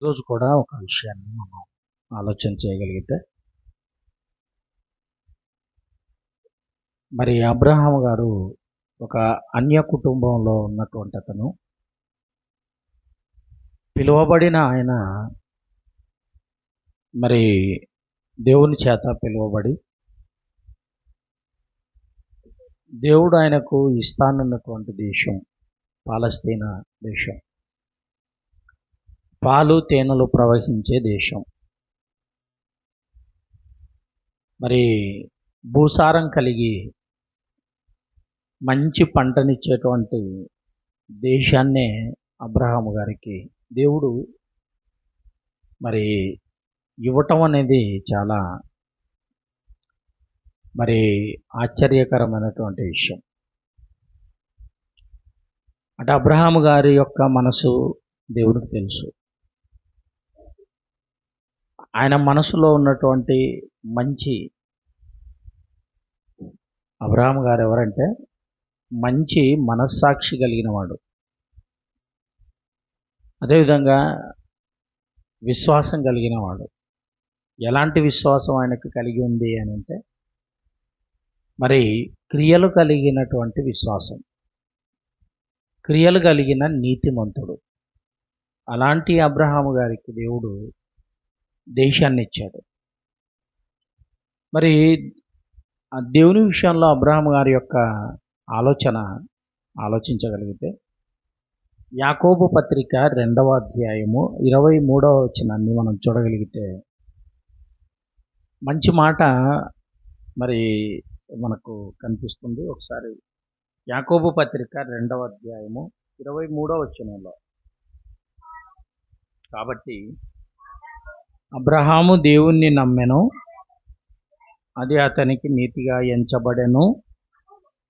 ఈరోజు కూడా ఒక విషయాన్ని మనం ఆలోచన చేయగలిగితే, మరి అబ్రహాము గారు ఒక అన్య కుటుంబంలో ఉన్నటువంటి అతను. పిలువబడిన ఆయన మరి దేవుని చేత పిలువబడి, దేవుడు ఆయనకు ఇస్తానన్నటువంటి దేశం పాలస్తీనా దేశం, పాలు తేనెలు ప్రవహించే దేశం. మరి భూసారం కలిగి మంచి పంటనిచ్చేటువంటి దేశాన్నే అబ్రహాము గారికి దేవుడు మరి ఇవ్వటం అనేది చాలా మరి ఆశ్చర్యకరమైనటువంటి విషయం. అంటే అబ్రహాము గారి యొక్క మనసు దేవుడికి తెలుసు. ఆయన మనసులో ఉన్నటువంటి మంచి, అబ్రహాము గారు ఎవరంటే మంచి మనస్సాక్షి కలిగిన వాడు. అదేవిధంగా విశ్వాసం కలిగిన వాడు. ఎలాంటి విశ్వాసం ఆయనకు కలిగి ఉంది అని అంటే, మరి క్రియలు కలిగినటువంటి విశ్వాసం, క్రియలు కలిగిన నీతిమంతుడు. అలాంటి అబ్రహాము గారికి దేవుడు దేశాన్ని ఇచ్చాడు. మరి ఆ దేవుని విషయంలో అబ్రహాము గారి యొక్క ఆలోచించగలిగితే, యాకోబు పత్రిక 2వ అధ్యాయము 23వ వచనాన్ని మనం చూడగలిగితే మంచి మాట మరి మనకు కనిపిస్తుంది. ఒకసారి యాకోబు పత్రిక 2వ అధ్యాయము 23వ వచనంలో, కాబట్టి అబ్రహాము దేవుణ్ణి నమ్మెను, అది అతనికి నీతిగా ఎంచబడెను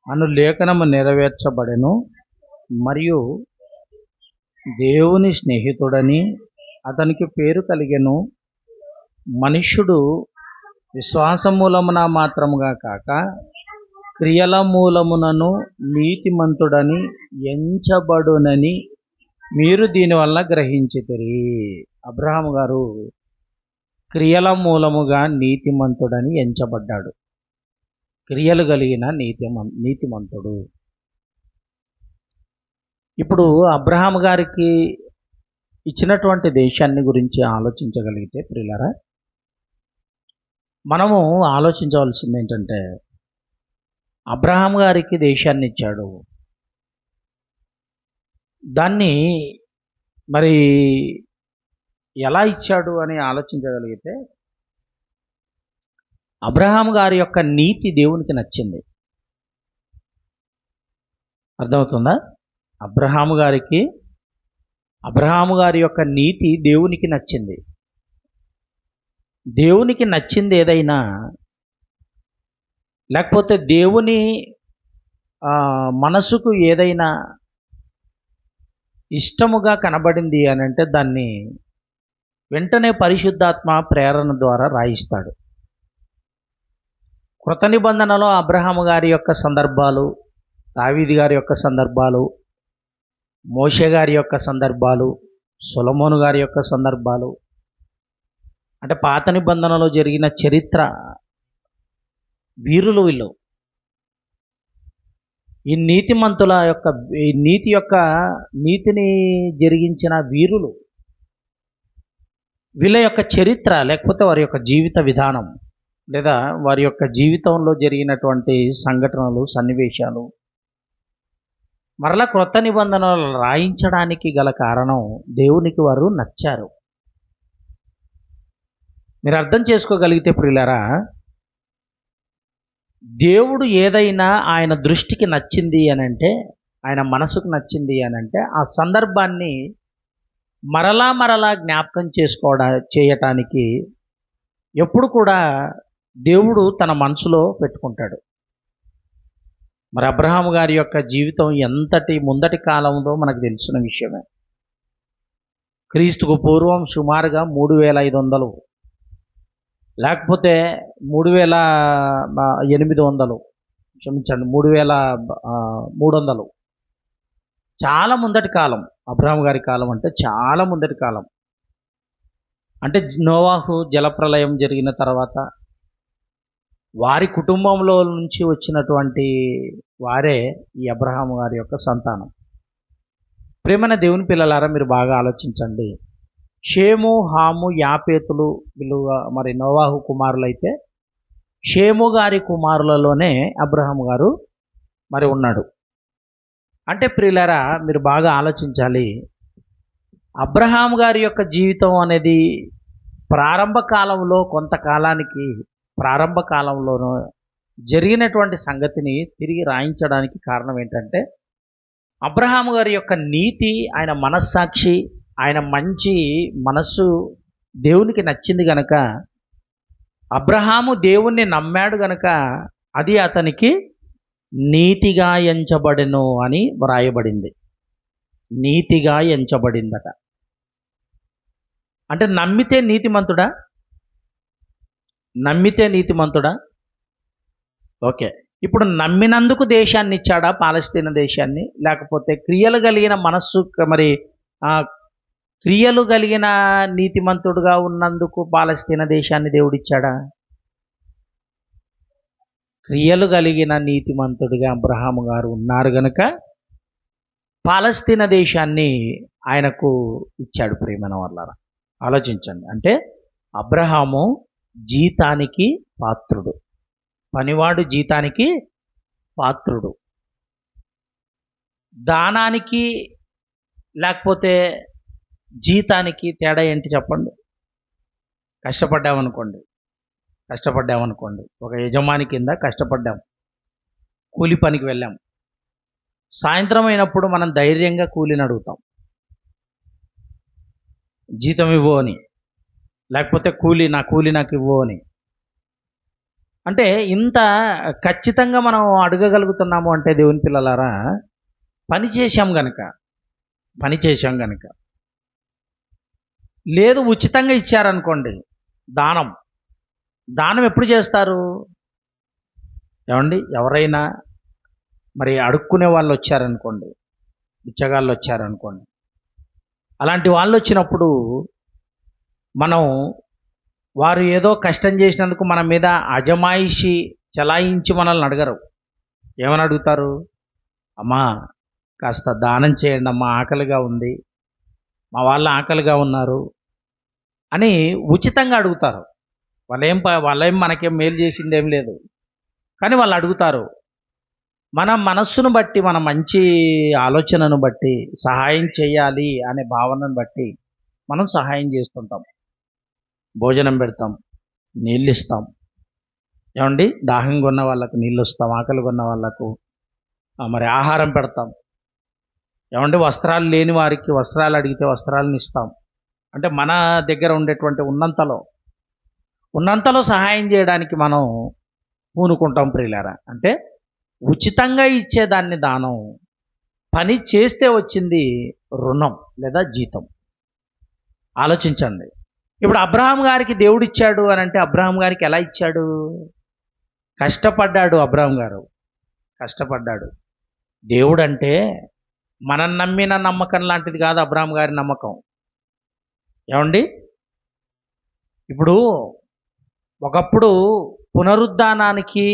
అను లేఖనము నెరవేర్చబడెను, మరియు దేవుని స్నేహితుడని అతనికి పేరు కలిగెను. మనుష్యుడు విశ్వాస మూలమున మాత్రముగా కాక క్రియల మూలమునను నీతిమంతుడని ఎంచబడునని మీరు దీనివల్ల గ్రహించితిరి. అబ్రహాము గారు క్రియల మూలముగా నీతిమంతుడని ఎంచబడ్డాడు. క్రియలు కలిగిన నీతిమంతుడు. ఇప్పుడు అబ్రహాము గారికి ఇచ్చినటువంటి దేశాన్ని గురించి ఆలోచించగలిగితే ప్రియులారా, మనము ఆలోచించవలసింది ఏంటంటే, అబ్రహాము గారికి దేశాన్ని ఇచ్చాడు, దాన్ని మరి ఎలా ఇచ్చాడు అని ఆలోచించగలిగితే, అబ్రహాము గారి యొక్క నీతి దేవునికి నచ్చింది. అర్థమవుతుందా? అబ్రహాము గారి యొక్క నీతి దేవునికి నచ్చింది. దేవునికి నచ్చింది ఏదైనా, లేకపోతే దేవుని మనసుకు ఏదైనా ఇష్టముగా కనబడింది అని అంటే, దాన్ని వెంటనే పరిశుద్ధాత్మ ప్రేరణ ద్వారా రాయిస్తాడు. కృత నిబంధనలో అబ్రహాము గారి యొక్క సందర్భాలు, దావీదు గారి యొక్క సందర్భాలు, మోషే గారి యొక్క సందర్భాలు, సొలొమోను గారి యొక్క సందర్భాలు, అంటే పాత నిబంధనలో జరిగిన చరిత్ర వీరులు వీళ్ళు. ఈ నీతిమంతుల యొక్క నీతిని జరిగించిన వీరులు, వీళ్ళ యొక్క చరిత్ర, లేకపోతే వారి యొక్క జీవిత విధానం, లేదా వారి యొక్క జీవితంలో జరిగినటువంటి సంఘటనలు, సన్నివేశాలు మరలా క్రొత్త నిబంధనలు రాయించడానికి గల కారణం, దేవునికి వారు నచ్చారు. మీరు అర్థం చేసుకోగలిగితే ప్రియులారా, దేవుడు ఏదైనా ఆయన దృష్టికి నచ్చింది అని అంటే, ఆయన మనసుకు నచ్చింది అని అంటే, ఆ సందర్భాన్ని మరలా జ్ఞాపకం చేయటానికి ఎప్పుడు కూడా దేవుడు తన మనసులో పెట్టుకుంటాడు. మరి అబ్రహాము గారి యొక్క జీవితం ఎంతటి ముందటి కాలంలో మనకు తెలిసిన విషయమే. క్రీస్తుకు పూర్వం సుమారుగా 3500, లేకపోతే 3800, క్షమించండి 3300, చాలా ముందటి కాలం. అబ్రహాము గారి కాలం అంటే చాలా ముందటి కాలం. అంటే నోవాహు జలప్రలయం జరిగిన తర్వాత వారి కుటుంబంలో నుంచి వచ్చినటువంటి వారే ఈ అబ్రహాము గారి యొక్క సంతానం. ప్రేమైన దేవుని పిల్లలారా, మీరు బాగా ఆలోచించండి. షేము, హాము, యాపేతులు వీళ్ళు మరి నోవాహు కుమారులైతే షేము గారి కుమారులలోనే అబ్రహాము గారు మరి ఉన్నాడు. అంటే ప్రియులారా, మీరు బాగా ఆలోచించాలి. అబ్రహాము గారి యొక్క జీవితం అనేది ప్రారంభ కాలంలో కొంతకాలానికి ప్రారంభ కాలంలోనూ జరిగినటువంటి సంగతిని తిరిగి రాయించడానికి కారణం ఏంటంటే, అబ్రహాము గారి యొక్క నీతి, ఆయన మనస్సాక్షి, ఆయన మంచి మనస్సు దేవునికి నచ్చింది గనక, అబ్రహాము దేవుణ్ణి నమ్మాడు గనక అది అతనికి నీతిగా ఎంచబడెను అని వ్రాయబడింది. నీతిగా ఎంచబడిందట. అంటే నమ్మితే నీతిమంతుడా? నమ్మితే నీతిమంతుడా? ఓకే. ఇప్పుడు నమ్మినందుకు దేశాన్ని ఇచ్చాడా, పాలస్తీనా దేశాన్ని? లేకపోతే క్రియలు కలిగిన మనస్సు మరి క్రియలు కలిగిన నీతిమంతుడుగా ఉన్నందుకు పాలస్తీనా దేశాన్ని దేవుడిచ్చాడా? క్రియలు కలిగిన నీతిమంతుడిగా అబ్రహాము గారు ఉన్నారు గనుక పాలస్తీనా దేశాన్ని ఆయనకు ఇచ్చాడు. ప్రియమైన వాళ్ళారా, ఆలోచించండి. అంటే అబ్రహాము జీతానికి పాత్రుడు, పనివాడు జీతానికి పాత్రుడు. దానానికి లేకపోతే జీతానికి తేడా ఏంటి చెప్పండి? కష్టపడ్డామనుకోండి, ఒక యజమాని కింద కష్టపడ్డాం, కూలి పనికి వెళ్ళాం. సాయంత్రం అయినప్పుడు మనం ధైర్యంగా కూలిని అడుగుతాం, జీతం ఇవ్వు అని, లేకపోతే నా కూలి నాకు ఇవ్వు అని. అంటే ఇంత ఖచ్చితంగా మనం అడగగలుగుతున్నాము అంటే దేవుని పిల్లలారా, పని చేశాం గనక. లేదు ఉచితంగా ఇచ్చారనుకోండి, దానం ఎప్పుడు చేస్తారు? ఏమండి, ఎవరైనా మరి అడుక్కునే వాళ్ళు వచ్చారనుకోండి, బిచ్చగాళ్ళు వచ్చారనుకోండి, అలాంటి వాళ్ళు వచ్చినప్పుడు మనం వారు ఏదో కష్టం చేసినందుకు మన మీద అజమాయిషి చలాయించి మనల్ని అడగరు. ఏమని అడుగుతారు? అమ్మా కాస్త దానం చేయండి అమ్మా, ఆకలిగా ఉంది, మా వాళ్ళు ఆకలిగా ఉన్నారు అని ఉచితంగా అడుగుతారు. వాళ్ళేం మనకేం మేలు చేసింది ఏం లేదు, కానీ వాళ్ళు అడుగుతారు. మన మనస్సును బట్టి, మన మంచి ఆలోచనను బట్టి, సహాయం చేయాలి అనే భావనను బట్టి మనం సహాయం చేస్తుంటాం. భోజనం పెడతాం, నీళ్ళు ఇస్తాం. ఏమండి, దాహంగా ఉన్న వాళ్ళకు నీళ్ళు ఇస్తాం, ఆకలిగా ఉన్న వాళ్ళకు మరి ఆహారం పెడతాం. ఏమండి, వస్త్రాలు లేని వారికి వస్త్రాలు అడిగితే వస్త్రాలను ఇస్తాం. అంటే మన దగ్గర ఉండేటువంటి ఉన్నంతలో సహాయం చేయడానికి మనం పూనుకుంటాం. ప్రియులారా, అంటే ఉచితంగా ఇచ్చేదాన్ని దానం, పని చేస్తే వచ్చింది రుణం లేదా జీతం. ఆలోచించండి. ఇప్పుడు అబ్రహాం గారికి దేవుడు ఇచ్చాడు అని అంటే అబ్రహాం గారికి ఎలా ఇచ్చాడు? కష్టపడ్డాడు. అబ్రహాం గారు కష్టపడ్డాడు. దేవుడు అంటే మనం నమ్మిన నమ్మకం లాంటిది కాదు అబ్రహాం గారి నమ్మకం. ఏమండి, ఇప్పుడు ఒకప్పుడు పునరుద్ధానానికి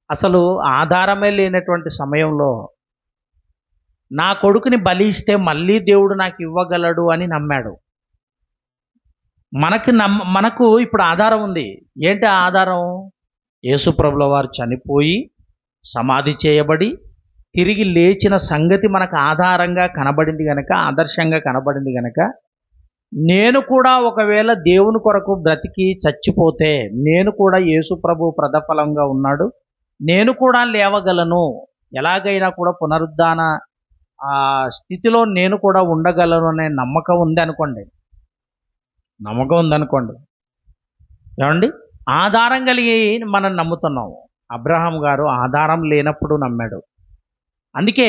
అసలు ఆధారమే లేనటువంటి సమయంలో నా కొడుకుని బలి ఇస్తే మళ్ళీ దేవుడు నాకు ఇవ్వగలడు అని నమ్మాడు. మనకు ఇప్పుడు ఆధారం ఉంది. ఏంటి ఆ ఆధారం? యేసుప్రభుల వారు చనిపోయి సమాధి చేయబడి తిరిగి లేచిన సంగతి మనకు ఆధారంగా కనబడింది గనక, ఆదర్శంగా కనబడింది గనక, నేను కూడా ఒకవేళ దేవుని కొరకు బ్రతికి చచ్చిపోతే నేను కూడా యేసుప్రభు ప్రతిఫలంగా ఉన్నాడు, నేను కూడా లేవగలను, ఎలాగైనా కూడా పునరుద్ధాన స్థితిలో నేను కూడా ఉండగలను అనే నమ్మకం ఉందనుకోండి. ఏమండి, ఆధారం కలిగి మనం నమ్ముతున్నాము. అబ్రహాం గారు ఆధారం లేనప్పుడు నమ్మాడు. అందుకే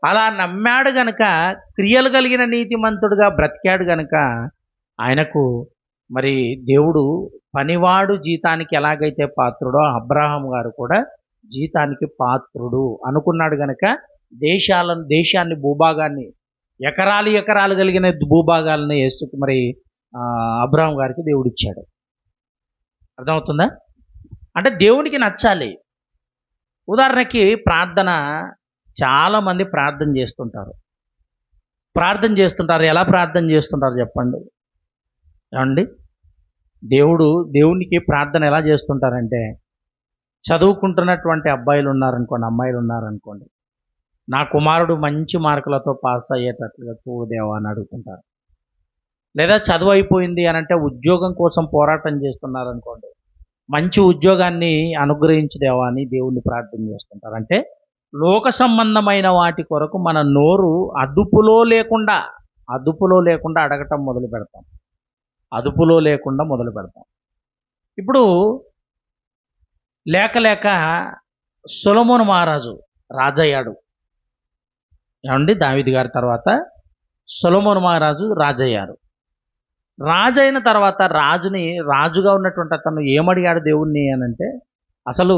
అలా నమ్మాడు గనక, క్రియలు కలిగిన నీతిమంతుడుగా బ్రతికాడు గనక ఆయనకు మరి దేవుడు పనివాడు జీతానికి ఎలాగైతే పాత్రుడో అబ్రహాం గారు కూడా జీతానికి పాత్రుడు అనుకున్నాడు గనక దేశాన్ని, భూభాగాన్ని, ఎకరాలు కలిగిన భూభాగాలను మరి అబ్రహాం గారికి దేవుడు ఇచ్చాడు. అర్థమవుతుందా? అంటే దేవునికి నచ్చాలి. ఉదాహరణకి ప్రార్థన, చాలామంది ప్రార్థన చేస్తుంటారు. ఎలా ప్రార్థన చేస్తుంటారు చెప్పండి? ఏమండి, దేవునికి ప్రార్థన ఎలా చేస్తుంటారంటే, చదువుకుంటున్నటువంటి అబ్బాయిలు ఉన్నారనుకోండి, అమ్మాయిలు ఉన్నారనుకోండి, నా కుమారుడు మంచి మార్కులతో పాస్ అయ్యేటట్లుగా చూడు దేవా అని అడుగుతుంటారు. లేదా చదువు అయిపోయింది అని అంటే ఉద్యోగం కోసం పోరాటం చేస్తున్నారనుకోండి, మంచి ఉద్యోగాన్ని అనుగ్రహించు దేవా అని దేవుణ్ణి ప్రార్థన చేస్తుంటారు. అంటే లోక సంబంధమైన వాటి కొరకు మన నోరు అదుపులో లేకుండా అడగటం మొదలు పెడతాం. ఇప్పుడు లేక సొలొమోను మహారాజు రాజయ్యాడు. ఏమండి, దావీదు గారి తర్వాత సొలొమోను మహారాజు రాజయ్యారు. రాజైన తర్వాత రాజుగా ఉన్నటువంటి అతను ఏమడిగాడు దేవుణ్ణి అనంటే, అసలు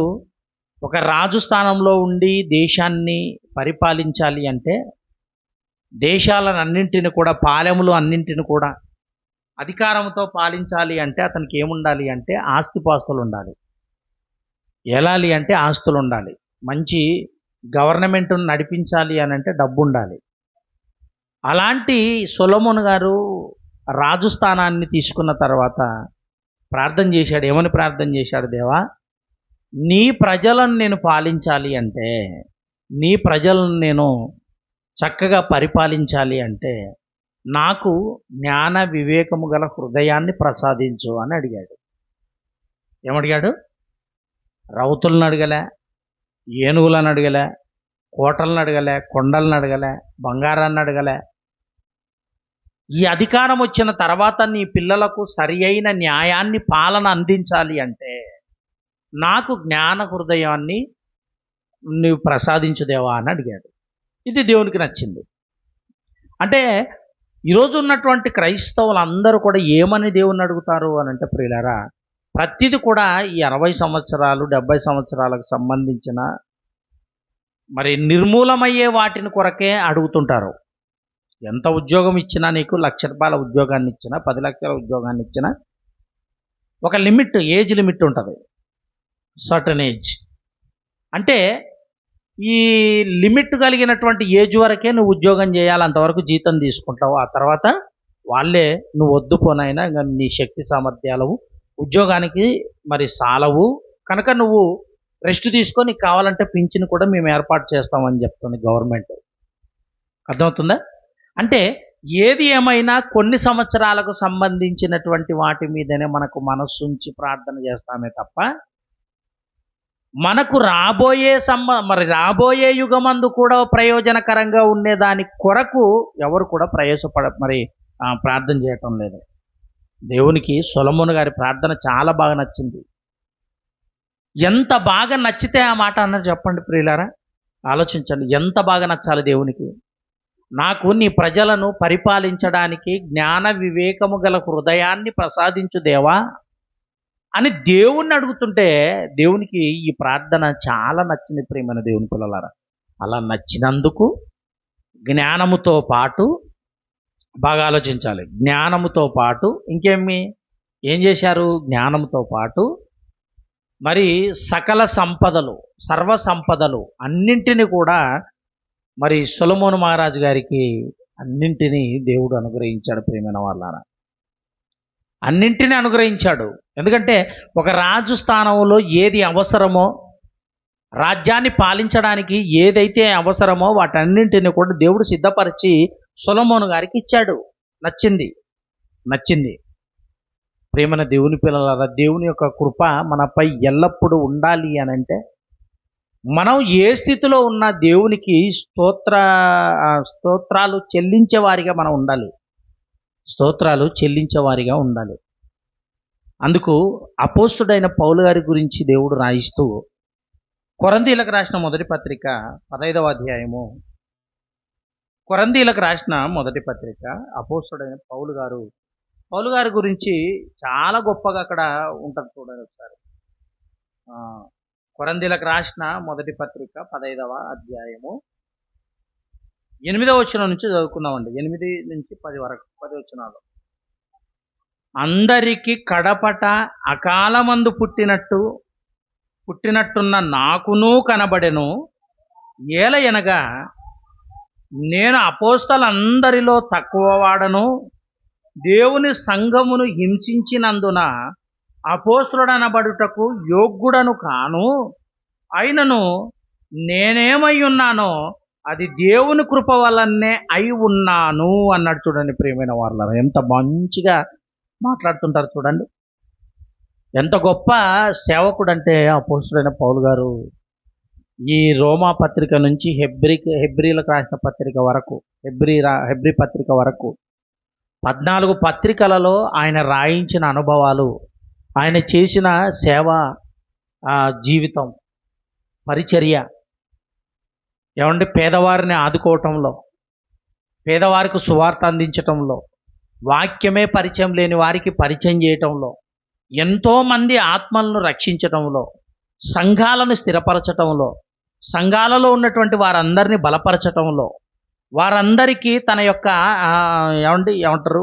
ఒక రాజు స్థానంలో ఉండి దేశాన్ని పరిపాలించాలి అంటే, దేశాలన్నింటిని కూడా, పాలెములు అన్నింటిని కూడా అధికారంతో పాలించాలి అంటే అతనికి ఏముండాలి అంటే ఆస్తిపాస్తులు ఉండాలి. ఏలాలి అంటే ఆస్తులు ఉండాలి. మంచి గవర్నమెంట్ను నడిపించాలి అని అంటే డబ్బు ఉండాలి. అలాంటి సొలొమోను గారు రాజు స్థానాన్ని తీసుకున్న తర్వాత ప్రార్థన చేశాడు. ఏమని ప్రార్థన చేశాడు? దేవా, నీ ప్రజలను నేను పాలించాలి అంటే, నీ ప్రజలను నేను చక్కగా పరిపాలించాలి అంటే నాకు జ్ఞాన వివేకము గల హృదయాన్ని ప్రసాదించు అని అడిగాడు. ఏమడిగాడు? రౌతులను అడగలే, ఏనుగులను అడగలే, కోటలను అడగలే, కొండలను అడగలే, బంగారాన్ని అడగలే. ఈ అధికారం వచ్చిన తర్వాత నీ పిల్లలకు సరి అయిన న్యాయాన్ని, పాలన అందించాలి అంటే నాకు జ్ఞాన హృదయాన్ని నువ్వు ప్రసాదించుదేవా అని అడిగాడు. ఇది దేవునికి నచ్చింది. అంటే ఈరోజు ఉన్నటువంటి క్రైస్తవులు అందరూ కూడా ఏమని దేవుణ్ణి అడుగుతారు అని అంటే, ప్రియులారా, ప్రతిది కూడా ఈ 60 సంవత్సరాలు 70 సంవత్సరాలకు సంబంధించిన మరి నిర్మూలమయ్యే వాటిని కొరకే అడుగుతుంటారు. ఎంత ఉద్యోగం ఇచ్చినా, నీకు ₹1,00,000 ఉద్యోగాన్ని ఇచ్చినా, 10 లక్షల ఉద్యోగాన్ని ఇచ్చినా ఒక లిమిట్, ఏజ్ లిమిట్ ఉంటుంది. సర్టన్ ఏజ్ అంటే ఈ లిమిట్ కలిగినటువంటి ఏజ్ వరకే నువ్వు ఉద్యోగం చేయాలి, అంతవరకు జీతం తీసుకుంటావు. ఆ తర్వాత వాళ్ళే నువ్వు వద్దు పోనైనా ఇంకా నీ శక్తి సామర్థ్యాలు ఉద్యోగానికి మరి సాలవు కనుక నువ్వు రెస్ట్ తీసుకొని నీకు కావాలంటే పింఛన్ కూడా మేము ఏర్పాటు చేస్తామని చెప్తుంది గవర్నమెంట్. అర్థమవుతుందా? అంటే ఏది ఏమైనా కొన్ని సంవత్సరాలకు సంబంధించినటువంటి వాటి మీదనే మనకు మనస్సుంచి ప్రార్థన చేస్తామే తప్ప, మనకు రాబోయే యుగమందు కూడా ప్రయోజనకరంగా ఉండేదాని కొరకు ఎవరు కూడా ప్రార్థన చేయటం లేదు. దేవునికి సొలొమోను గారి ప్రార్థన చాలా బాగా నచ్చింది. ఎంత బాగా నచ్చితే ఆ మాట అన్నారు చెప్పండి ప్రియులారా? ఆలోచించండి, ఎంత బాగా నచ్చాలి దేవునికి. నాకు నీ ప్రజలను పరిపాలించడానికి జ్ఞాన వివేకము గల హృదయాన్ని ప్రసాదించు దేవా అని దేవుణ్ణి అడుగుతుంటే దేవునికి ఈ ప్రార్థన చాలా నచ్చింది. ప్రియమైన దేవుని పిల్లలారా, అలా నచ్చినందుకు జ్ఞానముతో పాటు, బాగా ఆలోచించాలి, జ్ఞానముతో పాటు ఏం చేశారు? జ్ఞానముతో పాటు మరి సకల సంపదలు, సర్వ సంపదలు అన్నింటినీ కూడా మరి సొలొమోను మహారాజు గారికి అన్నింటినీ దేవుడు అనుగ్రహించాడు. ప్రియమైన వాళ్ళారా, అన్నింటినీ అనుగ్రహించాడు. ఎందుకంటే ఒక రాజు స్థానంలో ఏది అవసరమో, రాజ్యాన్ని పాలించడానికి ఏదైతే అవసరమో వాటన్నింటినీ కూడా దేవుడు సిద్ధపరిచి సొలొమోను గారికి ఇచ్చాడు. నచ్చింది. ప్రియమైన దేవుని పిల్లలారా, దేవుని యొక్క కృప మనపై ఎల్లప్పుడూ ఉండాలి అని అంటే మనం ఏ స్థితిలో ఉన్న దేవునికి స్తోత్రాలు చెల్లించేవారిగా మనం ఉండాలి. అందుకు అపోస్తుడైన పౌలు గారి గురించి దేవుడు రాయిస్తూ కొరంథీయులకు రాసిన మొదటి పత్రిక 15వ అధ్యాయము, కొరంథీయులకు రాసిన మొదటి పత్రిక, అపోస్తుడైన పౌలు గారి గురించి చాలా గొప్పగా అక్కడ ఉంటుంది. చూడండి ఒకసారి. కొరంథీయులకు రాసిన మొదటి పత్రిక 15వ అధ్యాయము 8వ వచనం నుంచి చదువుకుందామండి. 8 నుంచి 10 వరకు, 10 వచనాలు. అందరికి కడపట అకాలమందు పుట్టినట్టున్న నాకును కనబడెను. ఏలయనగా నేను అపోస్తలందరిలో తక్కువ వాడను, దేవుని సంఘమును హింసించినందున అపోస్తలుడనబడుటకు యోగ్యుడను కాను. అయినను నేనేమై ఉన్నానో అది దేవుని కృప వల్లనే అయి ఉన్నాను అన్నాడు. చూడండి ప్రియమైన వారలారా, ఎంత మంచిగా మాట్లాడుతుంటారు చూడండి. ఎంత గొప్ప సేవకుడు అంటే అపోస్తలుడైన పౌలు గారు. ఈ రోమా పత్రిక నుంచి హెబ్రీలకు రాసిన పత్రిక వరకు, హెబ్రీ పత్రిక వరకు 14 పత్రికలలో ఆయన రాయించిన అనుభవాలు, ఆయన చేసిన సేవ జీవితం, పరిచర్య, ఏమంటే పేదవారిని ఆదుకోవటంలో, పేదవారికి సువార్త అందించటంలో, వాక్యమే పరిచయం లేని వారికి పరిచయం చేయటంలో, ఎంతోమంది ఆత్మలను రక్షించటంలో, సంఘాలను స్థిరపరచటంలో, సంఘాలలో ఉన్నటువంటి వారందరినీ బలపరచటంలో, వారందరికీ తన యొక్క ఏమంటారు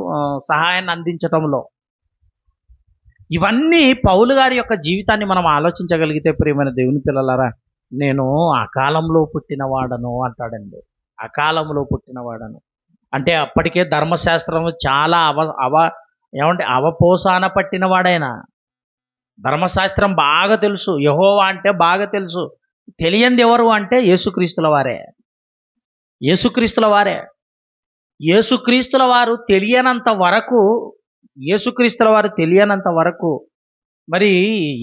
సహాయాన్ని అందించటంలో, ఇవన్నీ పౌలు గారి యొక్క జీవితాన్ని మనం ఆలోచించగలిగితే ప్రియమైన దేవుని పిల్లలారా, నేను అకాలంలో పుట్టినవాడను అంటాడండి. అకాలంలో పుట్టినవాడను అంటే అప్పటికే ధర్మశాస్త్రం చాలా అవపోసాన పట్టినవాడైనా. ధర్మశాస్త్రం బాగా తెలుసు, యెహోవా అంటే బాగా తెలుసు. తెలియంది ఎవరు అంటే యేసుక్రీస్తుల వారే. యేసుక్రీస్తుల వారే. యేసుక్రీస్తుల వారు తెలియనంత వరకు మరి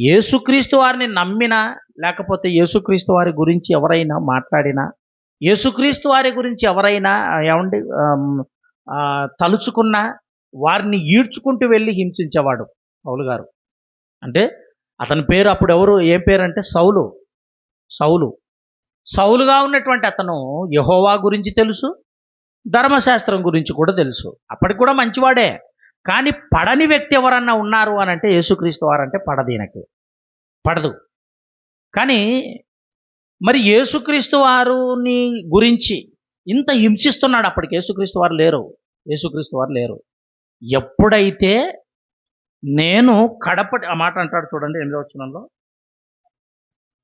యేసుక్రీస్తు వారిని నమ్మినా, లేకపోతే యేసుక్రీస్తు వారి గురించి ఎవరైనా మాట్లాడినా, యేసుక్రీస్తు వారి గురించి ఎవరైనా తలుచుకున్నా వారిని ఈడ్చుకుంటూ వెళ్ళి హింసించేవాడు పౌలు గారు. అంటే అతని పేరు అప్పుడు ఏం పేరు అంటే సౌలుగా ఉన్నటువంటి అతను యెహోవా గురించి తెలుసు, ధర్మశాస్త్రం గురించి కూడా తెలుసు. అప్పటికి కూడా మంచివాడే. కానీ పడని వ్యక్తి ఎవరన్నా ఉన్నారు అని అంటే యేసుక్రీస్తు వారంటే పడదు. కానీ మరి యేసుక్రీస్తు వారిని గురించి ఇంత హింసిస్తున్నాడు. అప్పటికి యేసుక్రీస్తు వారు లేరు. ఎప్పుడైతే నేను కడపటి, ఆ మాట అంటాడు చూడండి 8వ వచనంలో,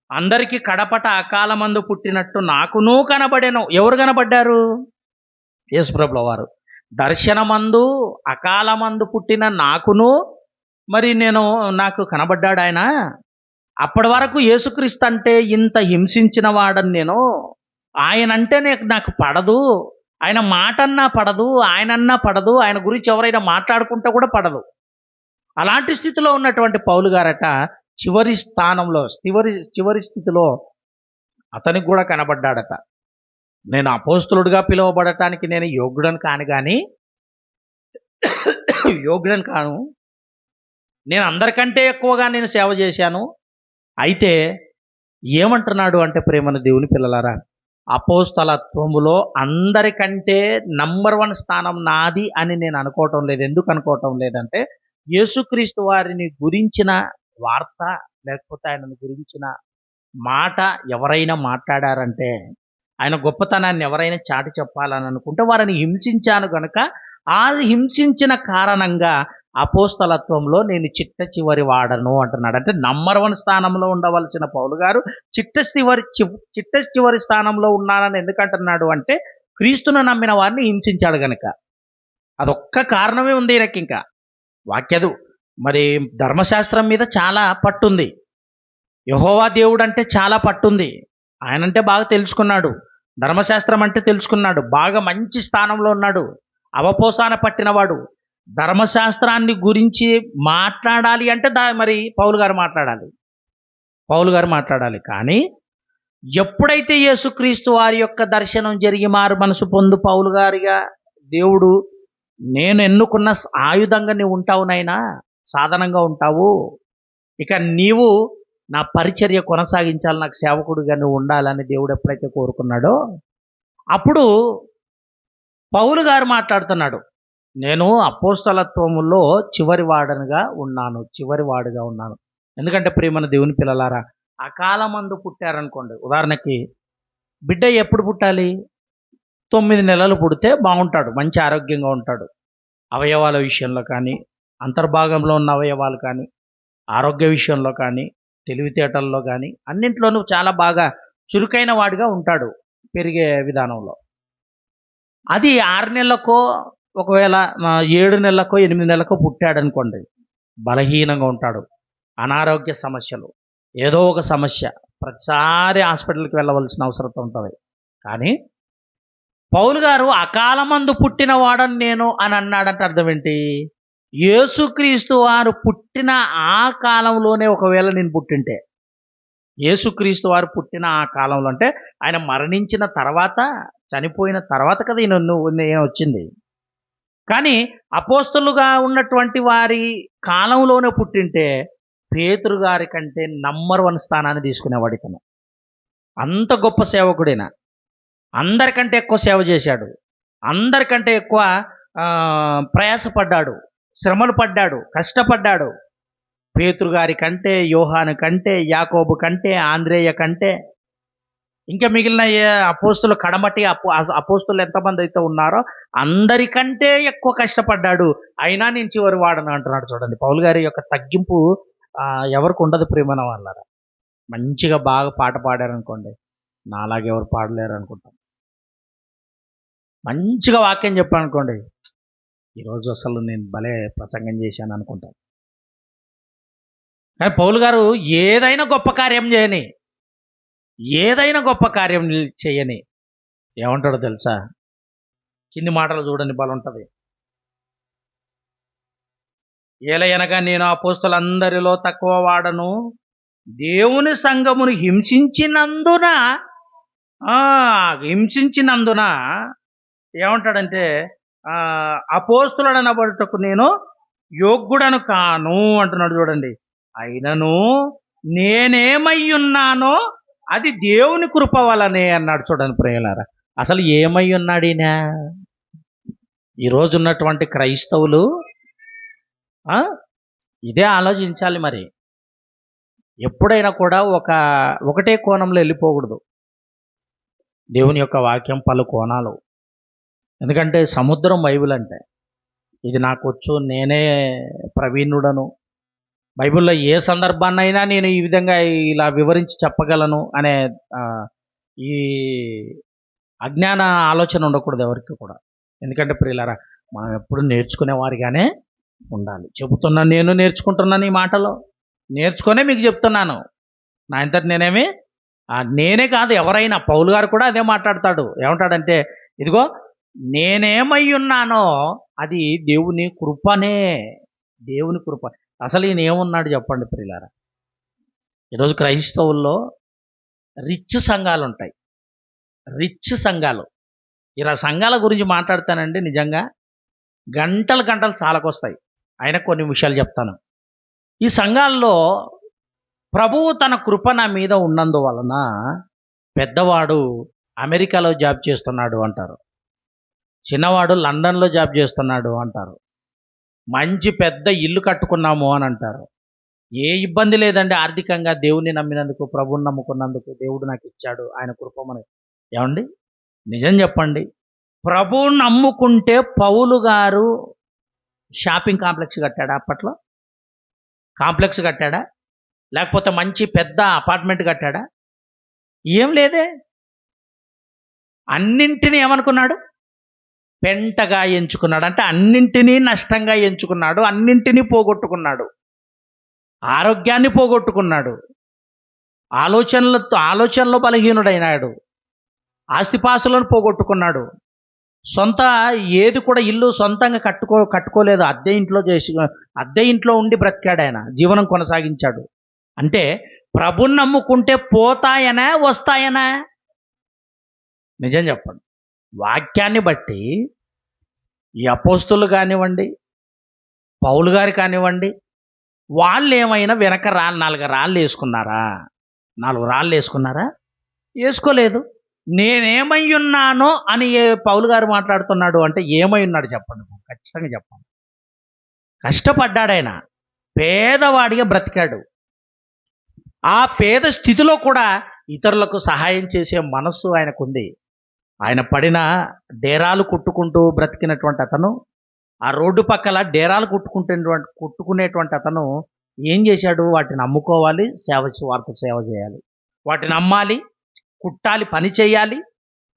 అందరికీ కడపట అకాలమందు పుట్టినట్టు నాకును కనబడెను. ఎవరు కనబడ్డారు? యేసుప్రభుల వారు. దర్శనమందు అకాలమందు పుట్టిన నాకును నాకు కనబడ్డాడు ఆయన. అప్పటి వరకు యేసుక్రీస్తు అంటే ఇంత హింసించిన వాడని నేను. ఆయనంటే నాకు పడదు, ఆయన మాటన్నా పడదు, ఆయనన్నా పడదు, ఆయన గురించి ఎవరైనా మాట్లాడుకుంటే కూడా పడదు. అలాంటి స్థితిలో ఉన్నటువంటి పౌలు గారట చివరి స్థితిలో అతనికి కూడా కనబడ్డాడట. నేను అపోస్తలుడిగా పిలువబడటానికి నేను యోగ్యుడని కాను, నేను అందరికంటే ఎక్కువగా నేను సేవ చేశాను. అయితే ఏమంటున్నాడు అంటే ప్రేమను దేవుని పిల్లలారా, అపోస్తలత్వములో అందరికంటే నంబర్ 1 స్థానం నాది అని నేను అనుకోవటం లేదు. ఎందుకు అనుకోవటం లేదంటే యేసుక్రీస్తు వారిని గురించిన వార్త, లేకపోతే ఆయనను గురించిన మాట ఎవరైనా మాట్లాడారంటే, ఆయన గొప్పతనాన్ని ఎవరైనా చాటి చెప్పాలని అనుకుంటే వారిని హింసించాను కనుక, ఆ హింసించిన కారణంగా అపోస్తలత్వంలో నేను చిట్ట చివరి వాడను అంటున్నాడు. అంటే నంబర్ 1 స్థానంలో ఉండవలసిన పౌలు గారు చిట్ట చివరి స్థానంలో ఉన్నానని ఎందుకంటున్నాడు అంటే, క్రీస్తును నమ్మిన వారిని హింసించాడు గనక. అదొక్క కారణమే ఉంది ఈయనకి. ఇంకా వాక్యదు మరి ధర్మశాస్త్రం మీద చాలా పట్టుంది, యెహోవా దేవుడు అంటే చాలా పట్టుంది. ఆయనంటే బాగా తెలుసుకున్నాడు, ధర్మశాస్త్రం అంటే తెలుసుకున్నాడు, బాగా మంచి స్థానంలో ఉన్నాడు, అవపోసాన పట్టినవాడు. ధర్మశాస్త్రాన్ని గురించి మాట్లాడాలి అంటే మరి పౌలు గారు మాట్లాడాలి. కానీ ఎప్పుడైతే యేసుక్రీస్తు వారి యొక్క దర్శనం జరిగి మారు మనసు పొందు పౌలు గారిగా దేవుడు, నేను ఎన్నుకున్న ఆయుధంగా నువ్వు ఉంటావు నైనా, సాధనంగా ఉంటావు, ఇక నీవు నా పరిచర్య కొనసాగించాలి, నాకు సేవకుడిగా నువ్వు ఉండాలని దేవుడు ఎప్పుడైతే కోరుకున్నాడో అప్పుడు పౌలు గారు మాట్లాడుతున్నాడు, నేను అపోస్తలత్వములో చివరివాడుగా ఉన్నాను. ఎందుకంటే ప్రియమైన దేవుని పిల్లలారా, అకాలమందు పుట్టారనుకోండి, ఉదాహరణకి బిడ్డ ఎప్పుడు పుట్టాలి? 9 నెలలు పుడితే బాగుంటాడు, మంచి ఆరోగ్యంగా ఉంటాడు, అవయవాల విషయంలో కానీ అంతర్భాగంలో ఉన్న అవయవాలు కానీ, ఆరోగ్య విషయంలో కానీ, తెలివితేటల్లో కానీ అన్నింట్లోనూ చాలా బాగా చురుకైన వాడిగా ఉంటాడు పెరిగే విధానంలో. అది 6 నెలలకో, ఒకవేళ 7 నెలలకో, 8 నెలలకో పుట్టాడనుకోండి, బలహీనంగా ఉంటాడు. అనారోగ్య సమస్యలు, ఏదో ఒక సమస్య, ప్రతిసారి హాస్పిటల్‌కి వెళ్ళవలసిన అవసరం ఉంటది. కానీ పౌలు గారు అకాలమందు పుట్టిన వాడని నేను అని అన్నాడంటే అర్థం ఏంటి? యేసుక్రీస్తు వారు పుట్టిన ఆ కాలంలోనే ఒకవేళ నేను పుట్టింటే, యేసుక్రీస్తు వారు పుట్టిన ఆ కాలంలో అంటే ఆయన మరణించిన తర్వాత, చనిపోయిన తర్వాత కదా ఈయన వచ్చింది. కానీ అపోస్తలుగా ఉన్నటువంటి వారి కాలంలోనే పుట్టింటే పేతురు గారి కంటే నంబర్ 1 స్థానాన్ని తీసుకునేవాడు ఇతను. అంత గొప్ప సేవకుడైన, అందరికంటే ఎక్కువ సేవ చేశాడు, అందరికంటే ఎక్కువ ప్రయాసపడ్డాడు, శ్రమలు పడ్డాడు, కష్టపడ్డాడు. పేతురు గారి కంటే, యోహాను కంటే, యాకోబు కంటే, ఆంద్రేయ కంటే, ఇంకా మిగిలిన అపోస్తులు కడమటి అపోస్తులు ఎంతమంది అయితే ఉన్నారో అందరికంటే ఎక్కువ కష్టపడ్డాడు. అయినా నేను చివరి వాడను అంటున్నాడు. చూడండి, పౌలు గారి యొక్క తగ్గింపు ఎవరికి ఉండదు ప్రేమన వాళ్ళారా. మంచిగా బాగా పాట పాడారనుకోండి, నాలాగే ఎవరు పాడలేరు అనుకుంటాం. మంచిగా వాక్యం చెప్పానుకోండి, ఈరోజు అసలు నేను భలే ప్రసంగం చేశాను అనుకుంటాను. కానీ పౌలు గారు ఏదైనా గొప్ప కార్యం చేయని, ఏదైనా గొప్ప కార్యం చేయని ఏమంటాడో తెలుసా? కింది మాటలు చూడండి, బలం ఉంటుంది. ఏలయనగా నేను అపోస్తలులందరిలో తక్కువ వాడను, దేవుని సంఘమును హింసించినందున ఏమంటాడంటే అపోస్తలుడనబడుటకు నేను యోగ్యుడను కాను అంటున్నాడు. చూడండి, అయినను నేనేమై ఉన్నానో అది దేవుని కృప వలనే అన్నాడు. చూడండి ప్రియులారా, అసలు ఏమై ఉన్నాడు ఈయన? ఈరోజు ఉన్నటువంటి క్రైస్తవులు ఇదే ఆలోచించాలి. మరి ఎప్పుడైనా కూడా ఒకటే కోణంలో వెళ్ళిపోకూడదు. దేవుని యొక్క వాక్యం పలు కోణాలు. ఎందుకంటే సముద్రం బైబిల్ అంటే, ఇది నాకు వచ్చు, నేనే ప్రవీణుడను, బైబిల్లో ఏ సందర్భాన్నైనా నేను ఈ విధంగా ఇలా వివరించి చెప్పగలను అనే ఈ అజ్ఞాన ఆలోచన ఉండకూడదు ఎవరికి కూడా. ఎందుకంటే ప్రియులారా, మనం ఎప్పుడు నేర్చుకునేవారిగానే ఉండాలి. చెబుతున్నాను, నేను నేర్చుకుంటున్నాను, ఈ మాటలో నేర్చుకొనే మీకు చెప్తున్నాను. నా అంతటి నేనే కాదు, ఎవరైనా. పౌలు గారు కూడా అదే మాట్లాడతాడు. ఏమంటాడంటే, ఇదిగో నేనేమై ఉన్నానో అది దేవుని కృపనే, దేవుని కృప. అసలు ఈయన ఏమున్నాడు చెప్పండి ప్రియులారా? ఈరోజు క్రైస్తవుల్లో రిచ్ సంఘాలు ఉంటాయి, రిచ్ సంఘాలు. ఇలా సంఘాల గురించి మాట్లాడతానండి, నిజంగా గంటలు చాలకొస్తాయి. అయినా కొన్ని విషయాలు చెప్తాను. ఈ సంఘాల్లో ప్రభువు తన కృప నా మీద ఉన్నందువలన పెద్దవాడు అమెరికాలో జాబ్ చేస్తున్నాడు అంటారు, చిన్నవాడు లండన్లో జాబ్ చేస్తున్నాడు అంటారు, మంచి పెద్ద ఇల్లు కట్టుకున్నాము అని అంటారు. ఏ ఇబ్బంది లేదండి ఆర్థికంగా. దేవుని నమ్మినందుకు, ప్రభువుని నమ్ముకున్నందుకు దేవుడు నాకు ఇచ్చాడు, ఆయన కృప మనకి. ఏమండి, నిజం చెప్పండి, ప్రభువుని నమ్ముకుంటే పౌలు గారు షాపింగ్ కాంప్లెక్స్ కట్టాడా? అప్పట్లో కాంప్లెక్స్ కట్టాడా? లేకపోతే మంచి పెద్ద అపార్ట్మెంట్ కట్టాడా? ఏం లేదే. అన్నింటినీ ఏమనుకున్నాడు? పెంటగా ఎంచుకున్నాడు. అంటే అన్నింటినీ నష్టంగా ఎంచుకున్నాడు, అన్నింటినీ పోగొట్టుకున్నాడు, ఆరోగ్యాన్ని పోగొట్టుకున్నాడు, ఆలోచనలో బలహీనుడైనాడు, ఆస్తిపాస్తులను పోగొట్టుకున్నాడు, సొంత ఏది కూడా ఇల్లు సొంతంగా కట్టుకోలేదు, అద్దె ఇంట్లో ఉండి బ్రతికాడు, ఆయన జీవనం కొనసాగించాడు. అంటే ప్రభుని నమ్ముకుంటే పోతాయనా వస్తాయనా? నిజం చెప్పండి. వాక్యాన్ని బట్టి ఈ అపోస్తులు కానివ్వండి, పౌలు గారు కానివ్వండి, వాళ్ళు ఏమైనా వెనక 4 రాళ్ళు వేసుకున్నారా? 4 రాళ్ళు వేసుకున్నారా? వేసుకోలేదు. నేనేమై ఉన్నానో అని పౌలు గారు మాట్లాడుతున్నాడు అంటే ఏమై ఉన్నాడు చెప్పండి, ఖచ్చితంగా చెప్పండి. కష్టపడ్డాడు ఆయన, పేదవాడిగా బ్రతికాడు. ఆ పేద స్థితిలో కూడా ఇతరులకు సహాయం చేసే మనస్సు ఆయనకుంది. ఆయన పడిన డేరాలు కుట్టుకుంటూ బ్రతికినటువంటి అతను ఆ రోడ్డు పక్కల డేరాలు కుట్టుకునేటువంటి అతను ఏం చేశాడు? వాటిని అమ్ముకోవాలి, స్వార్థ సేవ చేయాలి. వాటిని అమ్మాలి, కుట్టాలి, పని చేయాలి,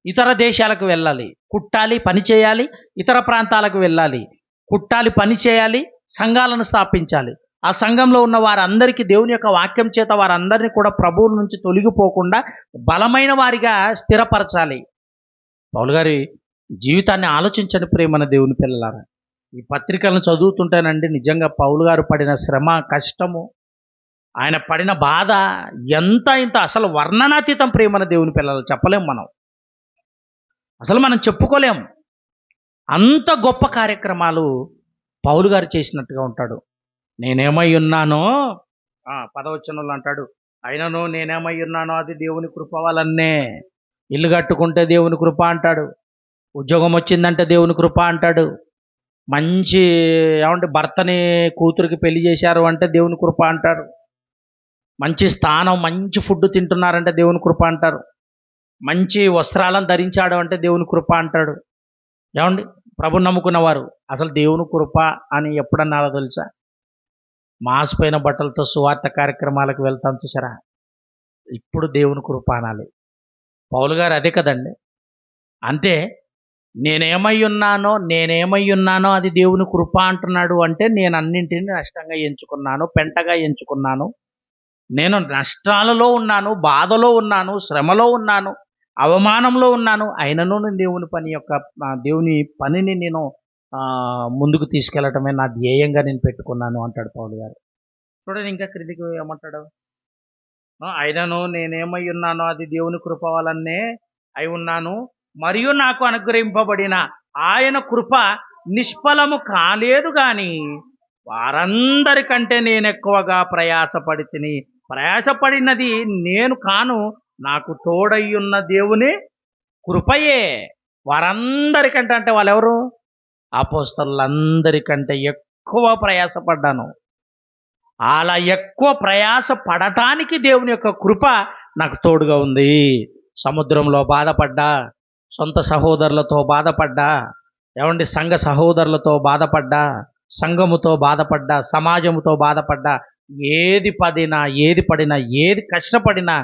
ఇతర దేశాలకు వెళ్ళాలి, కుట్టాలి, పని చేయాలి, ఇతర ప్రాంతాలకు వెళ్ళాలి, కుట్టాలి, పని చేయాలి, సంఘాలను స్థాపించాలి. ఆ సంఘంలో ఉన్న వారందరికీ దేవుని యొక్క వాక్యం చేత వారందరినీ కూడా ప్రభువుల నుంచి తొలగిపోకుండా బలమైన వారిగా స్థిరపరచాలి. పౌలు గారి జీవితాన్ని ఆలోచించని ప్రేమన దేవుని పిల్లలారా. ఈ పత్రికలను చదువుతుంటేనండి నిజంగా పౌలు గారు పడిన శ్రమ, కష్టము, ఆయన పడిన బాధ ఎంత ఇంత అసలు వర్ణనాతీతం ప్రేమన దేవుని పిల్లలు. చెప్పలేం మనం, అసలు మనం చెప్పుకోలేం. అంత గొప్ప కార్యక్రమాలు పౌలు గారు చేసినట్టుగా ఉంటాడు. నేనేమై ఉన్నానో 10వ అంటాడు, అయినను నేనేమై ఉన్నానో అది దేవుని కృప వలనే. ఇల్లు కట్టుకుంటే దేవుని కృప అంటాడు, ఉద్యోగం వచ్చిందంటే దేవుని కృప అంటాడు, మంచి భర్తని కూతురికి పెళ్లి చేశారు అంటే దేవుని కృప అంటారు, మంచి స్థానం, మంచి ఫుడ్ తింటున్నారంటే దేవుని కృప అంటారు, మంచి వస్త్రాలను ధరించాడు అంటే దేవుని కృప అంటాడు. ప్రభు నమ్ముకున్నవారు అసలు దేవుని కృప అని ఎప్పుడన్నారో తెలుసా? మాసిపోయిన బట్టలతో సువార్త కార్యక్రమాలకు వెళ్తాం చూసారా, ఇప్పుడు దేవుని కృప అనాలి. పౌలు గారు అదే కదండి. అంటే నేనేమై ఉన్నానో అది దేవుని కృప అంటున్నాడు. అంటే నేను అన్నింటినీ నష్టంగా ఎంచుకున్నాను, పెంటగా ఎంచుకున్నాను, నేను నష్టాలలో ఉన్నాను, బాధలో ఉన్నాను, శ్రమలో ఉన్నాను, అవమానంలో ఉన్నాను, అయినను దేవుని పనిని నేను ముందుకు తీసుకెళ్లటమే నా ధ్యేయంగా నేను పెట్టుకున్నాను అంటాడు పౌలు గారు. చూడండి ఇంకా క్రిందికి ఏమంటాడు? అయినను నేనేమై ఉన్నానో అది దేవుని కృప వలనే అయి ఉన్నాను, మరియు నాకు అనుగ్రహింపబడిన ఆయన కృప నిష్ఫలము కాలేదు కానీ వారందరికంటే నేను ఎక్కువగా ప్రయాసపడినది నేను కాను, నాకు తోడయ్యున్న దేవుని కృపయే. వారందరికంటే అంటే వాళ్ళెవరు? అపోస్తలులందరికంటే ఎక్కువ ప్రయాసపడ్డాను. అలా ఎక్కువ ప్రయాస పడటానికి దేవుని యొక్క కృప నాకు తోడుగా ఉంది. సముద్రంలో బాధపడ్డా, సొంత సహోదరులతో బాధపడ్డా, సంఘ సహోదరులతో బాధపడ్డా, సంఘముతో బాధపడ్డా, సమాజముతో బాధపడ్డా, ఏది పడినా ఏది కష్టపడినా